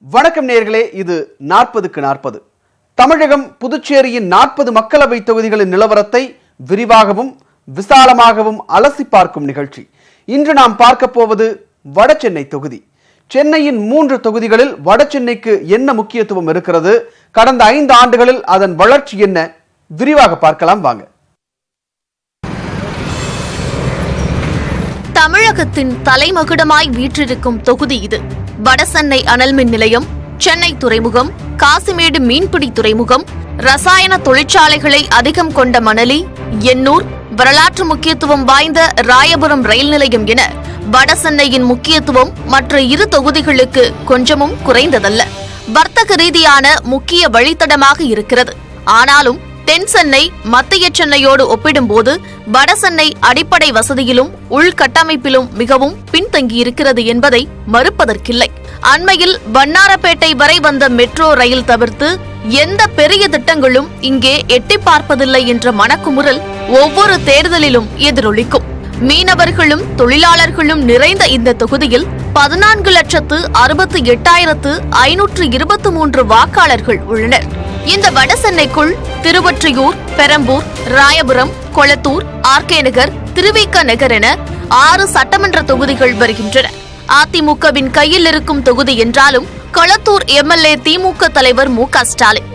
வணக்கம் நேயர்களே, இது 40க்கு 40. தமிழகம் புதுச்சேரியின் 40 மக்களவை தொகுதிகளின் நிலவரத்தை விரிவாகவும் விசாலமாகவும் அலசி பார்க்கும் நிகழ்ச்சி. இன்று நாம் பார்க்க போவது வடசென்னை தொகுதி. சென்னையின் 3 தொகுதிகளில் வடசென்னைக்கு என்ன முக்கியத்துவம் இருக்கிறது, கடந்த 5 ஆண்டுகளில் அதன் வளர்ச்சி என்ன, விரிவாக பார்க்கலாம் வாங்க. தமிழகத்தின் தலைமகுடமாய் வீற்றிருக்கும் தொகுதி இது. வடசென்னை அனல் மின் நிலையம், சென்னை துறைமுகம், காசிமேடு மீன்பிடி துறைமுகம், ரசாயன தொழிற்சாலைகளை அதிகம் கொண்ட மணலி, எண்ணூர், வரலாற்று முக்கியத்துவம் வாய்ந்த ராயபுரம் ரயில் நிலையம் என வடசென்னையின் முக்கியத்துவம் மற்ற 2 தொகுதிகளுக்கு கொஞ்சமும் குறைந்ததல்ல. வர்த்தக ரீதியான முக்கிய வழித்தடமாக இருக்கிறது. ஆனாலும் தென் சென்னை மத்திய சென்னையோடு ஒப்பிடும்போது வடசென்னை அடிப்படை வசதியிலும் உள்கட்டமைப்பிலும் மிகவும் பின்தங்கியிருக்கிறது என்பதை மறுப்பதற்கில்லை. அண்மையில் வண்ணாரப்பேட்டை வரை வந்த மெட்ரோ ரயில் தவிர்த்து எந்த பெரிய திட்டங்களும் இங்கே எட்டி பார்ப்பதில்லை என்ற மனக்குமுறல் ஒவ்வொரு தேர்தலிலும் எதிரொலிக்கும். மீனவர்களும் தொழிலாளர்களும் நிறைந்த இந்த தொகுதியில் 14,68,523 வாக்காளர்கள் உள்ளனர். இந்த வடசென்னைக்குள் திருவொற்றியூர், பெரம்பூர், ராயபுரம், கொளத்தூர், ஆர்கே நகர், திருவிக நகர் என 6 சட்டமன்ற தொகுதிகள் வருகின்றன. அதிமுகவின் கையில் இருக்கும் தொகுதி என்றாலும் கொளத்தூர் எம்எல்ஏ திமுக தலைவர் மு க ஸ்டாலின்.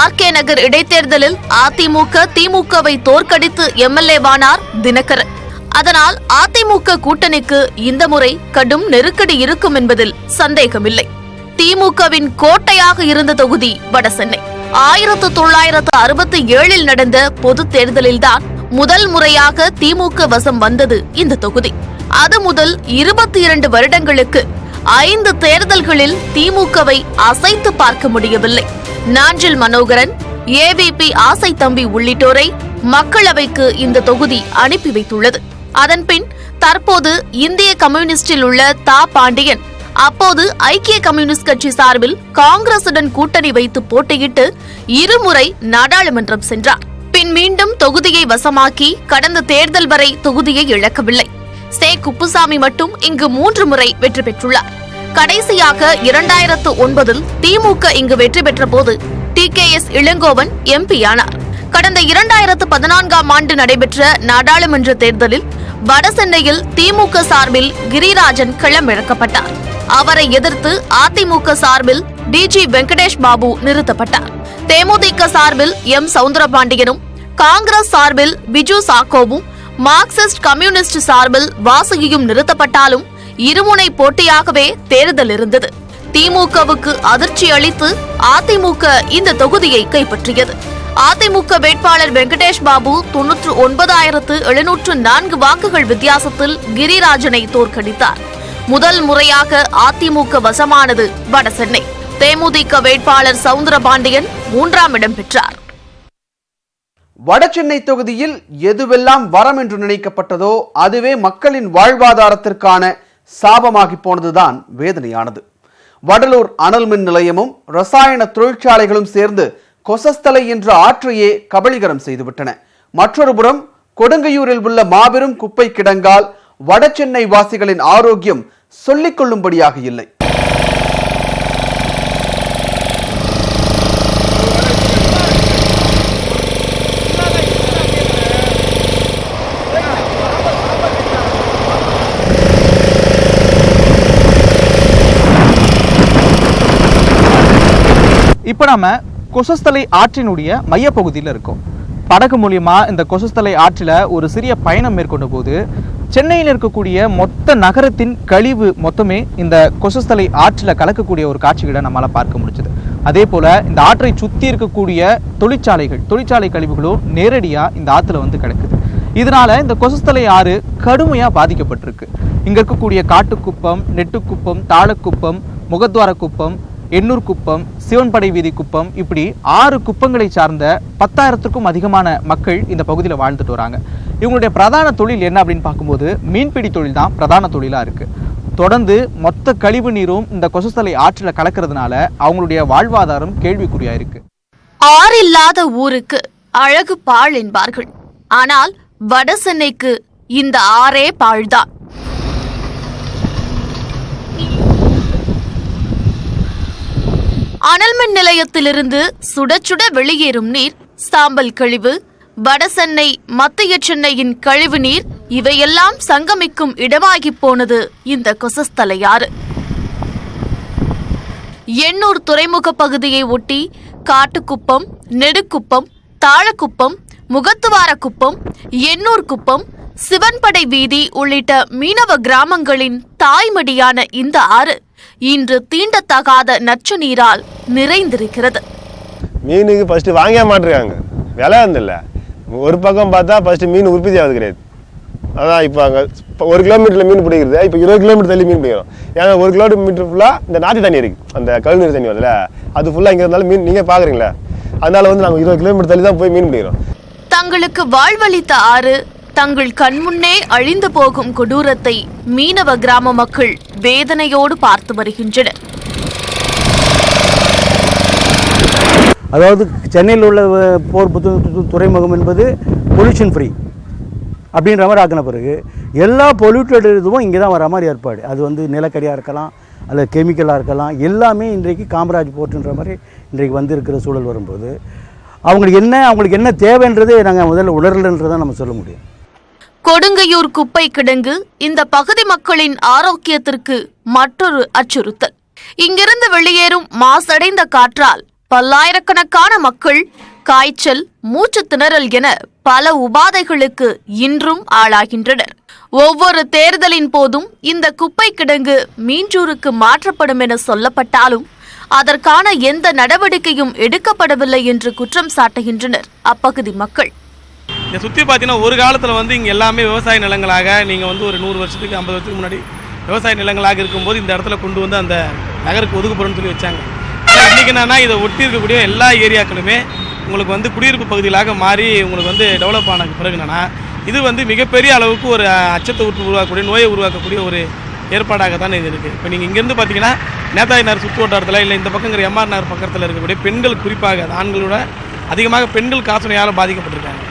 ஆர்கே நகர் இடைத்தேர்தலில் அதிமுக திமுகவை தோற்கடித்து எம்எல்ஏவானார் தினகரன். அதனால் அதிமுக கூட்டணிக்கு இந்த முறை கடும் நெருக்கடி இருக்கும் என்பதில் சந்தேகமில்லை. திமுகவின் கோட்டையாக இருந்த தொகுதி வடசென்னை. 1967 நடந்த பொது தேர்தலில்தான் முதல் முறையாக திமுக வசம் வந்தது இந்த தொகுதி. அது முதல் 22 வருடங்களுக்கு 5 தேர்தல்களில் திமுகவை அசைத்து பார்க்க முடியவில்லை. நாஞ்சில் மனோகரன், ஏவிபி ஆசை தம்பி உள்ளிட்டோரை மக்களவைக்கு இந்த தொகுதி அனுப்பி வைத்துள்ளது. அதன்பின் தற்போது இந்திய கம்யூனிஸ்டில் உள்ள தா பாண்டியன் அப்போது ஐக்கிய கம்யூனிஸ்ட் கட்சி சார்பில் காங்கிரசுடன் கூட்டணி வைத்து போட்டியிட்டு 2 முறை நாடாளுமன்றம் சென்றார். பின் மீண்டும் தொகுதியை வசமாக்கி கடந்த தேர்தல் வரை தொகுதியை இழக்கவில்லை. சே குப்புசாமி மட்டும் இங்கு 3 முறை வெற்றி பெற்றுள்ளார். கடைசியாக 2009 திமுக இங்கு வெற்றி பெற்ற போது TKS இளங்கோவன் MP ஆனார். கடந்த 2014 ஆண்டு நடைபெற்ற நாடாளுமன்ற தேர்தலில் வடசென்னையில் திமுக சார்பில் கிரிராஜன் களமிறக்கப்பட்டார். அவரை எதிர்த்து அதிமுக சார்பில் DG வெங்கடேஷ் பாபு நிறுத்தப்பட்டார். தேமுதிக சார்பில் M சவுந்தரபாண்டியனும், காங்கிரஸ் சார்பில் பிஜு சாக்கோவும், மார்க்சிஸ்ட் கம்யூனிஸ்ட் சார்பில் வாசுகியும் நிறுத்தப்பட்டாலும் இருமுனை போட்டியாகவே தேர்தல் இருந்தது. திமுகவுக்கு அதிர்ச்சி அளித்து அதிமுக இந்த தொகுதியை கைப்பற்றியது. அதிமுக வேட்பாளர் வெங்கடேஷ் பாபு 99,704 வாக்குகள் வித்தியாசத்தில் கிரிராஜனை தோற்கடித்தார். முதல் முறையாக அதிமுக வசமானது வடசென்னை. தேமுதிக வேட்பாளர் சவுந்தரபாண்டியன் 3ஆம் இடம் பெற்றார். வடசென்னை தொகுதியில் எதுவெல்லாம் வரம் என்று நினைக்கப்பட்டதோ அதுவே மக்களின் வாழ்வாதாரத்திற்கான சாபமாகி போனதுதான் வேதனையானது. வடலூர் அனல் மின் நிலையமும் ரசாயன தொழிற்சாலைகளும் சேர்ந்து கொசஸ்தலை என்ற ஆற்றையே கபளீகரம் செய்துவிட்டன. மற்றொரு புறம் கொடுங்கையூரில் உள்ள மாபெரும் குப்பை கிடங்கால் வடசென்னை வாசிகளின் ஆரோக்கியம் சொல்லிக் கொள்ளும்படியாக இல்லை. இப்ப நாம கொசஸ்தலை ஆற்றினுடைய மையப்பகுதியில் இருக்கோம். படகு மூலியமா இந்த கொசஸ்தலை ஆற்றில் ஒரு சிறிய பயணம் மேற்கொண்ட போது சென்னையில் இருக்கக்கூடிய மொத்த நகரத்தின் கழிவு மொத்தமே இந்த கொசஸ்தலை ஆற்றில் கலக்கக்கூடிய ஒரு காட்சிகளை நம்மளால பார்க்க முடிஞ்சது. அதே போல இந்த ஆற்றை சுற்றி இருக்கக்கூடிய தொழிற்சாலை கழிவுகளும் நேரடியா இந்த ஆற்றுல வந்து கிடக்குது. இதனால இந்த கொசஸ்தலை ஆறு கடுமையா பாதிக்கப்பட்டிருக்கு. இங்க இருக்கக்கூடிய காட்டுக்குப்பம், நெட்டுக்குப்பம், தாளக்குப்பம், முகத்வார குப்பம், எண்ணூர் குப்பம், சிவன்படை வீதி குப்பம், இப்படி 6 குப்பங்களை சார்ந்த 10,000க்கும் அதிகமான மக்கள் இந்த பகுதியில் வாழ்ந்துட்டு வராங்க. இவங்களுடைய பிரதான தொழில் என்ன அப்படின்னு பார்க்கும்போது மீன்பிடி தொழில் தான் பிரதான தொழிலா இருக்கு. தொடர்ந்து மொத்த கழிவு நீரும் இந்த கொசஸ்தலை ஆற்றில் கலக்கிறதுனால அவங்களுடைய வாழ்வாதாரம் கேள்விக்குறியா இருக்கு. ஆறில்லாத ஊருக்கு அழகு பாழ் என்பார்கள். ஆனால் வடசென்னைக்கு இந்த ஆறே பாழ்தான். அனல்மின் நிலையத்திலிருந்து சுட சுட வெளியேறும் நீர், சாம்பல் கழிவு, வடசென்னை, மத்திய சென்னையின் கழிவு நீர் இவையெல்லாம் சங்கமிக்கும் இடமாகி போனது இந்த கொசஸ்தலை ஆறு. எண்ணூர் துறைமுக பகுதியை ஒட்டி காட்டுக்குப்பம், நெடுக்குப்பம், தாழக்குப்பம், முகத்துவாரக்குப்பம், எண்ணூர் குப்பம், சிவன்படை வீதி உள்ளிட்ட மீனவ கிராமங்களின் தாய்மடியான இந்த ஆறு இன்று தீண்டத்தகாத நச்சு நீரால் நிறைந்திருக்கிறது. மீனுக்கு ஃபர்ஸ்ட் வாங்க மாட்டிருக்காங்க, விலை வந்துல்ல. ஒரு பக்கம் பார்த்தா ஃபர்ஸ்ட் மீன் உற்பத்தி ஆகுது கிடையாது. அதான் இப்போ அங்கே 1 கிலோமீட்டரில் மீன் பிடிக்கிறது, இப்போ 20 கிலோமீட்டர் தள்ளி மீன் பிடிக்கிறோம். ஏன்னா 1 கிலோமீட்டர் ஃபுல்லாக இந்த நாட்டு தண்ணி இருக்குது, அந்த கழுநீர் தண்ணி வருதுல்ல, அது ஃபுல்லாக இங்கே இருந்தாலும் மீன் நீங்கள் பார்க்குறீங்களா, அதனால வந்து நாங்கள் 20 கிலோமீட்டர் தள்ளி தான் போய் மீன் பிடிக்கிறோம். தங்களுக்கு வாழ்வளித்த ஆறு தங்கள் கண்முன்னே அழிந்து போகும் கொடூரத்தை மீனவ கிராம மக்கள் வேதனையோடு பார்த்து வருகின்றனர். அதாவது சென்னையில் உள்ள போர் துறைமுகம் என்பது பொல்யூஷன் ஃப்ரீ அப்படின்ற மாதிரி ஆக்கின பிறகு எல்லா பொல்யூட்டட் இதுவும் இங்கே தான் வர மாதிரி ஏற்பாடு. அது வந்து நிலக்கரியாக இருக்கலாம், அல்லது கெமிக்கலாக இருக்கலாம், எல்லாமே இன்றைக்கு காமராஜ் போர்ட்டுன்ற மாதிரி இன்றைக்கு வந்து இருக்கிற சூழல் வரும்போது அவங்களுக்கு என்ன தேவைன்றது நாங்கள் முதல்ல உணரலன்றதான் நம்ம சொல்ல முடியும். கொடுங்கையூர் குப்பை கிடங்கு இந்த பகுதி மக்களின் ஆரோக்கியத்திற்கு மற்றொரு அச்சுறுத்தல். இங்கிருந்து வெளியேறும் மாசடைந்த காற்றால் பல்லாயிரக்கணக்கான மக்கள் காய்ச்சல், மூச்சு திணறல் என பல உபாதைகளுக்கு இன்றும் ஆளாகின்றனர். ஒவ்வொரு தேர்தலின் போதும் இந்த குப்பை கிடங்கு மீஞ்சூருக்கு மாற்றப்படும் என சொல்லப்பட்டாலும் அதற்கான எந்த நடவடிக்கையும் எடுக்கப்படவில்லை என்று குற்றம் சாட்டுகின்றனர் அப்பகுதி மக்கள். இதை சுற்றி பார்த்தீங்கன்னா ஒரு காலத்தில் வந்து இங்கே எல்லாமே விவசாய நிலங்களாக, நீங்கள் வந்து ஒரு 100 வருஷத்துக்கு 50 வருஷத்துக்கு முன்னாடி விவசாய நிலங்களாக இருக்கும்போது இந்த இடத்துல கொண்டு வந்து அந்த நகருக்கு ஒதுக்குப்புறம்னு சொல்லி வச்சாங்க. இன்றைக்கி என்னன்னா இதை ஒட்டி இருக்கக்கூடிய எல்லா ஏரியாக்களுமே உங்களுக்கு வந்து குடியிருப்பு பகுதிகளாக மாறி உங்களுக்கு வந்து டெவலப் ஆன பிறகு என்னன்னா இது வந்து மிகப்பெரிய அளவுக்கு ஒரு அச்சத்தை உருவாக்கக்கூடிய, நோயை உருவாக்கக்கூடிய ஒரு ஏற்பாடாக தான் இது இருக்குது. இப்போ நீங்கள் இங்கேருந்து பார்த்தீங்கன்னா நேதாஜி நகர் சுற்று வட்டாரத்தில் இல்லை இந்த பக்கங்கிற எம்ஆர் நகர் பக்கத்தில் இருக்கக்கூடிய பெண்கள், குறிப்பாக ஆண்களோட அதிகமாக பெண்கள் காசநோயால் பாதிக்கப்பட்டிருக்காங்க.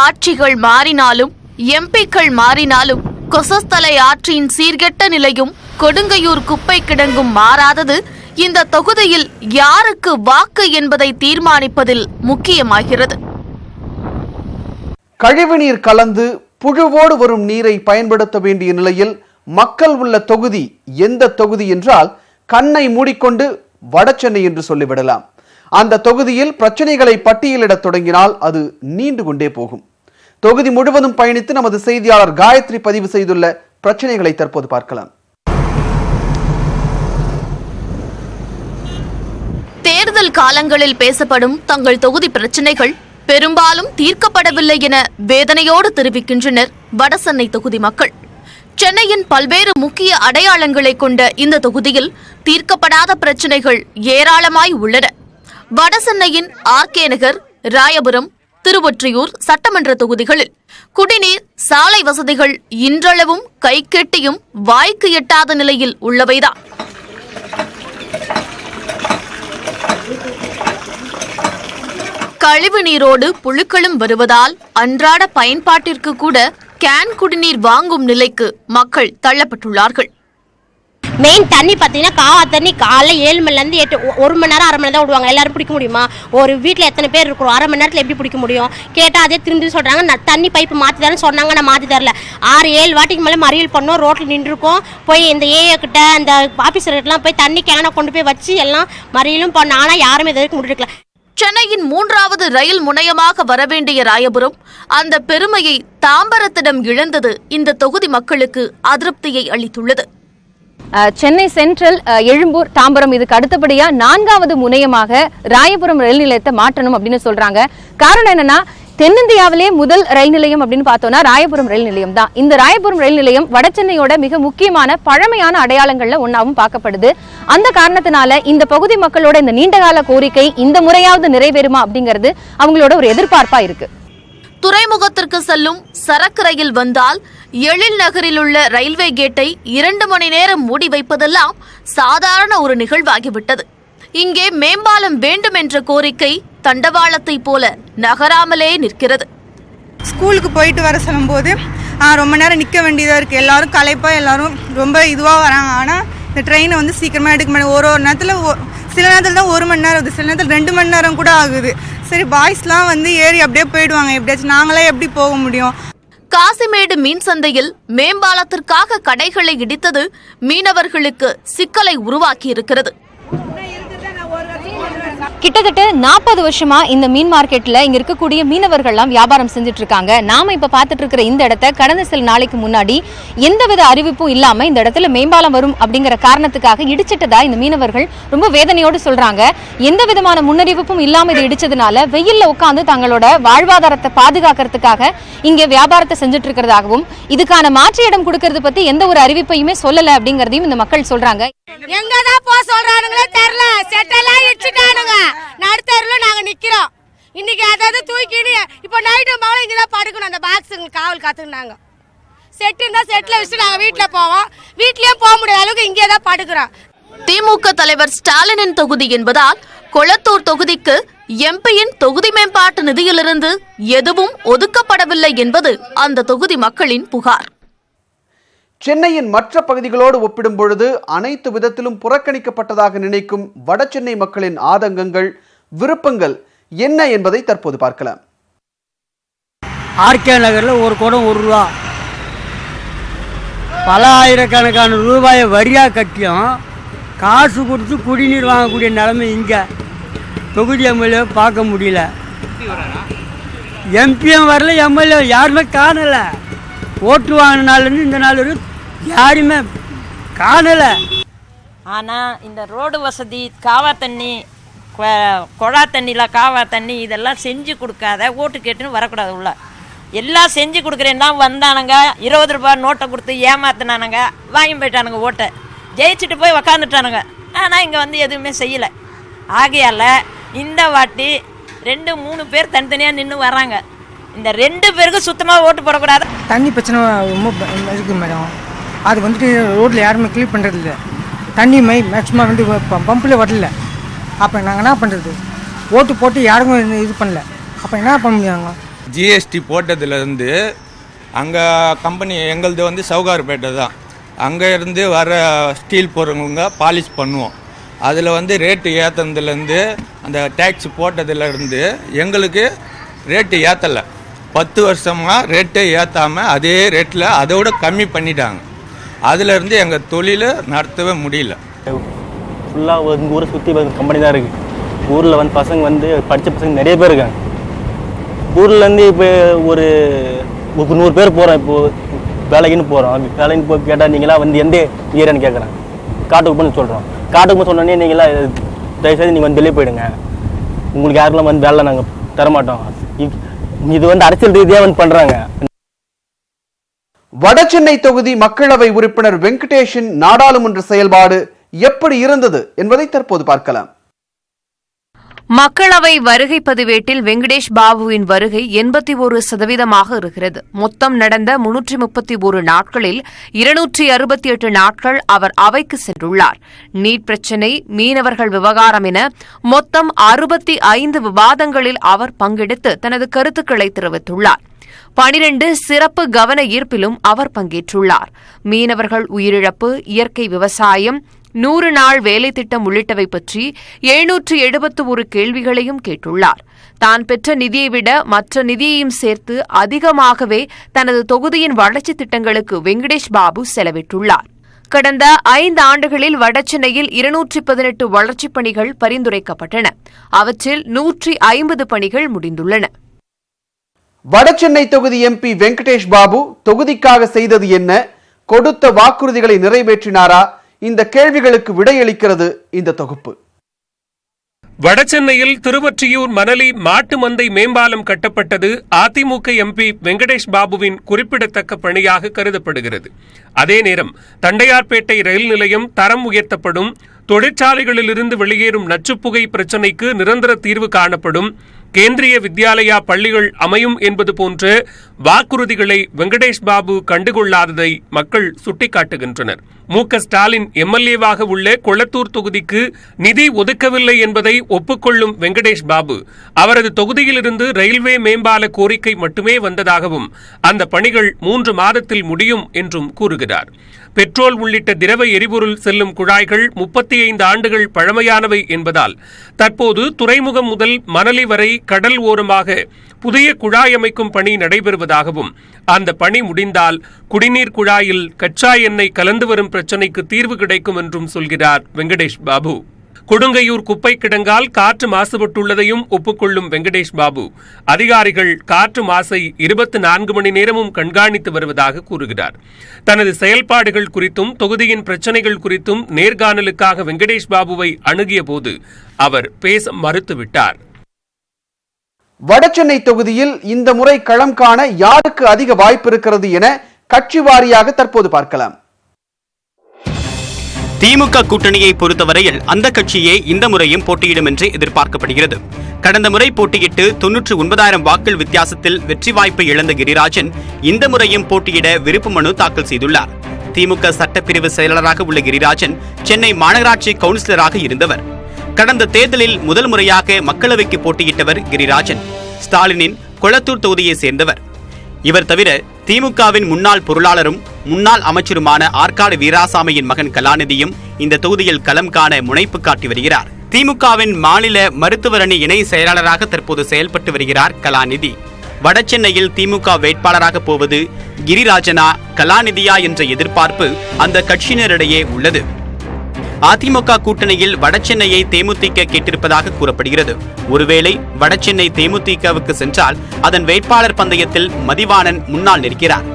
ஆட்சிகள் மாறினாலும், எம்பிக்கள் மாறினாலும் கொசஸ்தலை ஆற்றின் சீர்கெட்ட நிலையும் கொடுங்கையூர் குப்பை கிடங்கும் மாறாதது இந்த தொகுதியில் யாருக்கு வாக்கு என்பதை தீர்மானிப்பதில் முக்கியமாகிறது. கழிவுநீர் கலந்து புழுவோடு வரும் நீரை பயன்படுத்த வேண்டிய நிலையில் மக்கள் உள்ள தொகுதி எந்த தொகுதி என்றால் கண்ணை மூடிக்கொண்டு வடசென்னை என்று சொல்லிவிடலாம். அந்த தொகுதியில் பிரச்சனைகளை பட்டியலிட தொடங்கினால் அது நீண்டு கொண்டே போகும். தொகுதி முழுவதும் பயணித்து நமது செய்தியாளர் காயத்ரி பதிவு செய்துள்ள பிரச்சனைகளை தற்போது பார்க்கலாம். தேர்தல் காலங்களில் பேசப்படும் தங்கள் தொகுதி பிரச்சனைகள் பெரும்பாலும் தீர்க்கப்படவில்லை என வேதனையோடு தெரிவிக்கின்றனர் வடசென்னை தொகுதி மக்கள். சென்னையின் பல்வேறு முக்கிய அடையாளங்களை கொண்ட இந்த தொகுதியில் தீர்க்கப்படாத பிரச்சனைகள் ஏராளமாய் உள்ளன. வடசென்னையின் ஆர்கே நகர், ராயபுரம், திருவொற்றியூர் சட்டமன்ற தொகுதிகளில் குடிநீர், சாலை வசதிகள் இன்றளவும் கைக்கெட்டியும் வாய்க்கு எட்டாத நிலையில் உள்ளவைதான். கழிவு நீரோடு புழுக்களும் வருவதால் அன்றாட பயன்பாட்டிற்கு கூட கேன் குடிநீர் வாங்கும் நிலைக்கு மக்கள் தள்ளப்பட்டுள்ளார்கள். மெயின் தண்ணி பார்த்தீங்கன்னா காவா தண்ணி காலைல 7 மணிலேருந்து 8, 1 மணி நேரம் 1/2 மணி நேரம் தான் விடுவாங்க. எல்லாரும் பிடிக்க முடியுமா? ஒரு வீட்டில் எத்தனை பேர் இருக்கிறோம்? 1/2 மணி நேரத்தில் எப்படி பிடிக்க முடியும்? கேட்டால் அதே திரும்பி சொல்கிறாங்க, நான் தண்ணி பைப்பு மாற்றி தரேன்னு சொன்னாங்க, நான் மாற்றி தரல. 6-7 வாட்டிக்கு மேலே மறியல் பண்ணோம், ரோட்டில் நின்றுருக்கோம். போய் இந்த ஏஏ கிட்ட அந்த ஆஃபீஸர்கிட்டலாம் போய் தண்ணி கேனை கொண்டு போய் வச்சு எல்லாம் மறியலும் பண்ணோம். ஆனால் யாருமே இதற்கு முடிக்கல. சென்னையின் 3வது ரயில் முனையமாக வரவேண்டிய ராயபுரம் அந்த பெருமையை தாம்பரத்திடம் இழந்தது இந்த தொகுதி மக்களுக்கு அதிருப்தியை அளித்துள்ளது. சென்னை சென்ட்ரல், எழும்பூர், தாம்பரம் இதுக்கு அடுத்தபடியா 4வது முனையமாக ராயபுரம் ரயில் நிலையத்தை மாற்றணும் அப்படின்னு சொல்றாங்க. காரணம் என்னன்னா, தென்னிந்தியாவிலே முதல் ரயில் நிலையம் அப்படின்னு பார்த்தோம்னா ராயபுரம் ரயில் நிலையம் தான். இந்த ராயபுரம் ரயில் நிலையம் வடசென்னையோட மிக முக்கியமான பழமையான அடையாளங்கள்ல ஒன்னாவும் பார்க்கப்படுது. அந்த காரணத்தினால இந்த பகுதி மக்களோட இந்த நீண்டகால கோரிக்கை இந்த முறையாவது நிறைவேறுமா அப்படிங்கிறது அவங்களோட ஒரு எதிர்பார்ப்பா இருக்கு. துறைமுகத்திற்கு செல்லும் சரக்கு ரயில் வந்தால் எழில் நகரில் உள்ள ரயில்வே கேட்டை 2 மணி நேரம் மூடி வைப்பதெல்லாம் சாதாரண ஒரு நிகழ்வாகிவிட்டது. இங்கே மேம்பாலம் வேண்டும் என்ற கோரிக்கை தண்டவாளத்தை போல நகராமலே நிற்கிறது. ஸ்கூலுக்கு போயிட்டு வர சொல்லும்போது ரொம்ப நேரம் நிற்க வேண்டியதாக இருக்குது. எல்லாரும் களைப்பாக எல்லாரும் ரொம்ப இதுவாக வராங்க. ஆனால் இந்த ட்ரெயினை வந்து சீக்கிரமாக எடுக்க மாட்டேன். ஒரு நேரத்தில் சில நேரத்தில் தான் 1 மணி நேரம் ஆகுது, சில நேரத்தில் 2 மணி நேரம் கூட ஆகுது. சரி பாய்ஸ்லாம் வந்து ஏறி அப்படியே போயிடுவாங்க, எப்படியாச்சும் நாங்களே எப்படி போக முடியும்? காசிமேடு மீன் சந்தையில் மேம்பாலத்திற்காக கடைகளை இடித்தது மீனவர்களுக்கு சிக்கலை உருவாக்கியிருக்கிறது. கிட்டத்தட்ட 40 வருஷமா இந்த மீன் மார்க்கெட்ல இங்க இருக்கக்கூடிய மீனவர்கள்லாம் வியாபாரம் செஞ்சுட்டு இருக்காங்க. நாம இப்ப பார்த்துட்டு இருக்கிற இந்த இடத்த கடந்த சில நாளைக்கு முன்னாடி எந்தவித அறிவிப்பும் இல்லாம இந்த இடத்துல மேம்பாலம் வரும் அப்படிங்கிற காரணத்துக்காக இடிச்சிட்டதா இந்த மீனவர்கள் ரொம்ப வேதனையோடு சொல்றாங்க. எந்த விதமான முன்னறிவிப்பும் இல்லாம இதை இடிச்சதுனால வெயில்ல உட்கார்ந்து தங்களோட வாழ்வாதாரத்தை பாதுகாக்கிறதுக்காக இங்க வியாபாரத்தை செஞ்சுட்டு இருக்கிறதாகவும் இதுக்கான மாற்று இடம் கொடுக்கறது பத்தி எந்த ஒரு அறிவிப்பையுமே சொல்லல அப்படிங்கறதையும் இந்த மக்கள் சொல்றாங்க. எங்கதான் போக சொல்றானுங்களே தெரியல, செட்டெல்லாம் இடிச்சுட்டானுங்க, நடுத்தருல நாங்க நிக்கிறோம். இன்னைக்கு அதாவது தூக்கின்னு இப்போ நைட்டு மகளும் இங்கதான் படுக்கணும். அந்த பாக்ஸுங்க காவல் காத்துக்கினாங்க. செட்டு இருந்தா செட்ல வச்சு நாங்க வீட்டுல போவோம், வீட்லயும் போக முடியாத அளவுக்கு இங்கே தான் படுக்கிறோம். திமுக தலைவர் ஸ்டாலினின் தொகுதி என்பதால் கொளத்தூர் தொகுதிக்கு எம்பியின் தொகுதி மேம்பாட்டு நிதியிலிருந்து எதுவும் ஒதுக்கப்படவில்லை என்பது அந்த தொகுதி மக்களின் புகார். சென்னையின் மற்ற பகுதிகளோடு ஒப்பிடும் பொழுது அனைத்து விதத்திலும் புறக்கணிக்கப்பட்டதாக நினைக்கும் வடசென்னை மக்களின் ஆதங்கங்கள், விருப்பங்கள் என்ன என்பதை தற்போது பார்க்கலாம். ஆர்கே நகரில் ஒரு குடம் 1 ரூபா, பல ஆயிரக்கணக்கான ரூபாயை வரியாக கட்டியும் காசு கொடுத்து குடிநீர் வாங்கக்கூடிய நிலைமை இங்கே தொகுதி எம்எல்ஏ பார்க்க முடியல. எம்பியும் வரல, எம்எல்ஏ யாருமே காணலை. ஓட்டு வாங்கின நாள்லேருந்து இந்த நாள் யாருமே காணலை. ஆனால் இந்த ரோடு வசதி, காவா தண்ணி, குழா தண்ணியில் காவா தண்ணி இதெல்லாம் செஞ்சு கொடுக்காத ஓட்டு கேட்டுன்னு வரக்கூடாது. உள்ள எல்லாம் செஞ்சு கொடுக்குறேன்னா வந்தானுங்க, 20 ரூபாய் நோட்டை கொடுத்து ஏமாத்தினானுங்க, வாங்கி போயிட்டானுங்க ஓட்டை, ஜெயிச்சுட்டு போய் உக்காந்துட்டானுங்க. ஆனால் இங்கே வந்து எதுவுமே செய்யலை. ஆகையால் இந்த வாட்டி 2-3 பேர் தனித்தனியாக நின்று வராங்க. இந்த 2 பேருக்கு சுத்தமாக ஓட்டு போடக்கூடாது. தண்ணி பிரச்சனை ரொம்ப இருக்குது மேடம். அது வந்துட்டு ரோட்டில் யாருமே கிளீன் பண்ணுறது இல்லை. தண்ணி மேக்ஸிமம் வந்து பம்பில் வரல. அப்போ நாங்கள் என்ன பண்ணுறது? ஓட்டு போட்டு யாருக்கும் இது பண்ணல. அப்போ என்ன பண்ண முடியாங்க? ஜிஎஸ்டி போட்டதுலேருந்து அங்கே கம்பெனி எங்களது வந்து சவுகார்பேட்டை தான். அங்கே இருந்து வர ஸ்டீல் பொருளுங்க பாலிஷ் பண்ணுவோம். அதில் வந்து ரேட்டு ஏற்றுனதுலேருந்து அந்த டேக்ஸ் போட்டதுலேருந்து எங்களுக்கு ரேட்டு ஏற்றலை. 10 வருஷமாக ரேட்டை ஏற்றாமல் அதே ரேட்டில் அதோட கம்மி பண்ணிட்டாங்க. அதிலேருந்து எங்கள் தொழில் நடத்தவே முடியல. ஃபுல்லாக எங்கள் ஊரை சுற்றி கம்பெனி தான் இருக்குது. ஊரில் வந்து பசங்க வந்து படித்த பசங்க நிறைய பேர் இருக்காங்க. ஊர்லேருந்து இப்போ ஒரு 100 பேர் போகிறோம். இப்போது வேலைக்குன்னு போகிறோம். வேலைக்குன்னு போய் கேட்டால் நீங்களாம் வந்து எந்த ஏரியான்னு கேட்குறேன். காட்டுக்கு போய் சொல்கிறோம். காட்டுக்கு போய் சொன்னோன்னே நீங்களாம் தயவுசெய்து நீங்கள் வந்து வெளியே போயிடுங்க, உங்களுக்கு யாருக்கெல்லாம் வந்து வேலை நாங்கள் தரமாட்டோம். இது வந்து அரசியல் ரீதியாக வந்து பண்ணுறாங்க. வடசென்னை தொகுதி மக்களவை உறுப்பினர் வெங்கடேஷின் நாடாளுமன்ற செயல்பாடு எப்படி இருந்தது என்பதை தற்போது பார்க்கலாம். மக்களவை வருகை பதிவேட்டில் வெங்கடேஷ் பாபுவின் வருகை 81% இருக்கிறது. மொத்தம் நடந்த 331 நாட்களில் 268 நாட்கள் அவர் அவைக்கு சென்றுள்ளார். நீட் பிரச்சினை, மீனவர்கள் விவகாரம் என மொத்தம் 65 விவாதங்களில் அவர் பங்கெடுத்து தனது கருத்துக்களை தெரிவித்துள்ளார். 12 சிறப்பு கவன ஈர்ப்பிலும் அவர் பங்கேற்றுள்ளார். மீனவர்கள் உயிரிழப்பு, இயற்கை விவசாயம், 100 நாள் வேலை திட்டம் உள்ளிட்டவை பற்றி 771 கேள்விகளையும் கேட்டுள்ளார். தான் பெற்ற நிதியை விட மற்ற நிதியையும் சேர்த்து அதிகமாகவே தனது தொகுதியின் வளர்ச்சித் திட்டங்களுக்கு வெங்கடேஷ் பாபு செலவிட்டுள்ளார். கடந்த 5 ஆண்டுகளில் வடசென்னையில் 218 வளர்ச்சிப் பணிகள் பரிந்துரைக்கப்பட்டன. அவற்றில் 150 பணிகள் முடிந்துள்ளன. வடசென்னை தொகுதி எம்பி வெங்கடேஷ் பாபு தொகுதிக்காக செய்தது என்ன? கொடுத்த வாக்குறுதிகளை நிறைவேற்றினாரா? இந்த கேள்விகளுக்கு விடையளிக்கிறது இந்த தொகுப்பு. வடசென்னையில் திருவொற்றியூர் மணலி மாட்டு மந்தை மேம்பாலம் கட்டப்பட்டது அதிமுக எம்பி வெங்கடேஷ் பாபுவின் குறிப்பிடத்தக்க பணியாக கருதப்படுகிறது. அதே நேரம் தண்டையார்பேட்டை ரயில் நிலையம் தரம் உயர்த்தப்படும், தொழிற்சாலைகளிலிருந்து வெளியேறும் நச்சுப்புகை பிரச்சினைக்கு நிரந்தர தீர்வு காணப்படும், கேந்திரிய வித்யாலயா பள்ளிகள் அமையும் என்பது போன்ற வாக்குறுதிகளை வெங்கடேஷ் பாபு கண்டுகொள்ளாததை மக்கள் சுட்டிக்காட்டுகின்றனர். மு.க.ஸ்டாலின் எம்எல்ஏவாக உள்ள கொளத்தூர் தொகுதிக்கு நிதி ஒதுக்கவில்லை என்பதை ஒப்புக்கொள்ளும் வெங்கடேஷ் பாபு அவரது தொகுதியிலிருந்து ரயில்வே மேம்பால கோரிக்கை மட்டுமே வந்ததாகவும் அந்த பணிகள் 3 மாதத்தில் முடியும் என்றும் கூறுகிறார். பெட்ரோல் உள்ளிட்ட திரவ எரிபொருள் செல்லும் குழாய்கள் 35 ஆண்டுகள் பழமையானவை என்பதால் தற்போது துறைமுகம் முதல் மணலி வரை கடல் ஓரமாக புதிய குழாய் அமைக்கும் பணி நடைபெறுவதாகவும் அந்த பணி முடிந்தால் குடிநீர் குழாயில் கச்சா எண்ணெய் கலந்து வரும் பிரச்சினைக்கு தீர்வு கிடைக்கும் என்றும் சொல்கிறார் வெங்கடேஷ் பாபு. கொடுங்கையூர் குப்பை கிடங்கால் காற்று மாசுபட்டுள்ளதையும் ஒப்புக்கொள்ளும் வெங்கடேஷ் பாபு அதிகாரிகள் காற்று மாசை 24 மணி நேரமும் கண்காணித்து வருவதாக கூறுகிறார். தனது செயல்பாடுகள் குறித்தும் தொகுதியின் பிரச்சினைகள் குறித்தும் நேர்காணலுக்காக வெங்கடேஷ் பாபுவை அணுகிய போது அவர் பேச மறுத்துவிட்டார். வடசென்னை தொகுதியில் இந்த முறை களம் காண யாருக்கு அதிக வாய்ப்பு இருக்கிறது என கட்சி வாரியாக தற்போது பார்க்கலாம். திமுக கூட்டணியை பொறுத்தவரையில் அந்த கட்சியே இந்த முறையும் போட்டியிடும் என்று எதிர்பார்க்கப்படுகிறது. கடந்த முறை போட்டியிட்டு 99,000 வாக்குகள் வித்தியாசத்தில் வெற்றி வாய்ப்பை இழந்த கிரிராஜன் இந்த முறையும் போட்டியிட விருப்பு மனு தாக்கல் செய்துள்ளார். திமுக சட்டப்பிரிவு செயலாளராக உள்ள கிரிராஜன் சென்னை மாநகராட்சி கவுன்சிலராக இருந்தவர். கடந்த தேர்தலில் முதல் முறையாக மக்களவைக்கு போட்டியிட்டவர் கிரிராஜன். ஸ்டாலினின் கொளத்தூர் தொகுதியை சேர்ந்தவர். இவர் தவிர திமுகவின் முன்னாள் பொருளாளரும் முன்னாள் அமைச்சருமான ஆற்காடு வீராசாமியின் மகன் கலாநிதியும் இந்த தொகுதியில் களம் காண முனைப்பு காட்டி வருகிறார். திமுகவின் மாநில மருத்துவர் அணி இணை செயலாளராக தற்போது செயல்பட்டு வருகிறார் கலாநிதி. வடசென்னையில் திமுக வேட்பாளராக போவது கிரிராஜனா கலாநிதியா என்ற எதிர்பார்ப்பு அந்த கட்சியினரிடையே உள்ளது. அதிமுக கூட்டணியில் வடசென்னையை தேமுதிக கேட்டிருப்பதாக கூறப்படுகிறது. ஒருவேளை வடசென்னை தேமுதிகவுக்கு சென்றால் அதன் வேட்பாளர் பந்தயத்தில் மதிவாணன் முன்னால் நிற்கிறார்.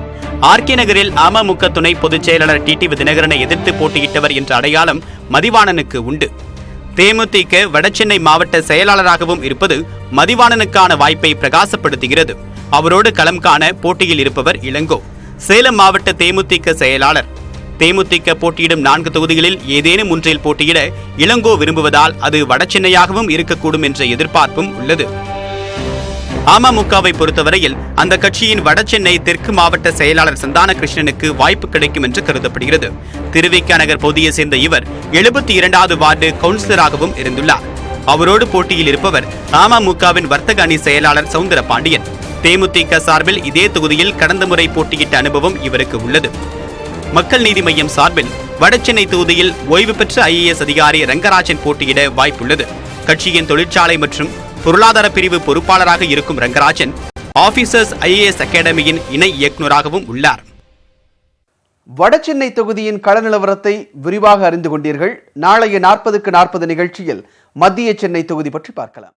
ஆர்கே நகரில் அமமுக துணை பொதுச் செயலாளர் டிடிவி தினகரனை எதிர்த்து போட்டியிட்டவர் என்ற அடையாளம் மதிவாணனுக்கு உண்டு. தேமுதிக வடசென்னை மாவட்ட செயலாளராகவும் இருப்பது மதிவாணனுக்கான வாய்ப்பை பிரகாசப்படுத்துகிறது. அவரோடு களம் காண போட்டியில் இருப்பவர் இளங்கோ, சேலம் மாவட்ட தேமுதிக செயலாளர். தேமுதிக போட்டியிடும் 4 தொகுதிகளில் ஏதேனும் ஒன்றில் போட்டியிட இளங்கோ விரும்புவதால் அது வடசென்னையாகவும் இருக்கக்கூடும் என்ற எதிர்பார்ப்பும் உள்ளது. அமமுகவை பொறுத்தவரையில் அந்த கட்சியின் வடசென்னை தெற்கு மாவட்ட செயலாளர் சந்தான கிருஷ்ணனுக்கு வாய்ப்பு கிடைக்கும் என்று கருதப்படுகிறது. திருவிக நகர் பகுதியை சேர்ந்த இவர் 72வது வார்டு கவுன்சிலராகவும் இருந்துள்ளார். அவரோடு போட்டியில் இருப்பவர் அமமுகவின் வர்த்தக அணி செயலாளர் சவுந்தர பாண்டியன். தேமுதிக சார்பில் இதே தொகுதியில் கடந்த முறை போட்டியிட்ட அனுபவம் இவருக்கு உள்ளது. மக்கள் நீதி மய்யம் சார்பில் வடசென்னை தொகுதியில் ஓய்வு பெற்ற ஐஏஎஸ் அதிகாரி ரங்கராஜன் போட்டியிட வாய்ப்புள்ளது. கட்சியின் தொழிற்சாலை மற்றும் பொருளாதார பிரிவு பொறுப்பாளராக இருக்கும் ரங்கராஜன் ஆபீசர்ஸ் ஐஏஎஸ் அகாடமியின் இணை இயக்குநராகவும் உள்ளார். வடசென்னை தொகுதியின் கள நிலவரத்தை விரிவாக அறிந்து கொண்டீர்கள். நாளைய 40க்கு 40 நிகழ்ச்சியில் மத்திய சென்னை தொகுதி பற்றி பார்க்கலாம்.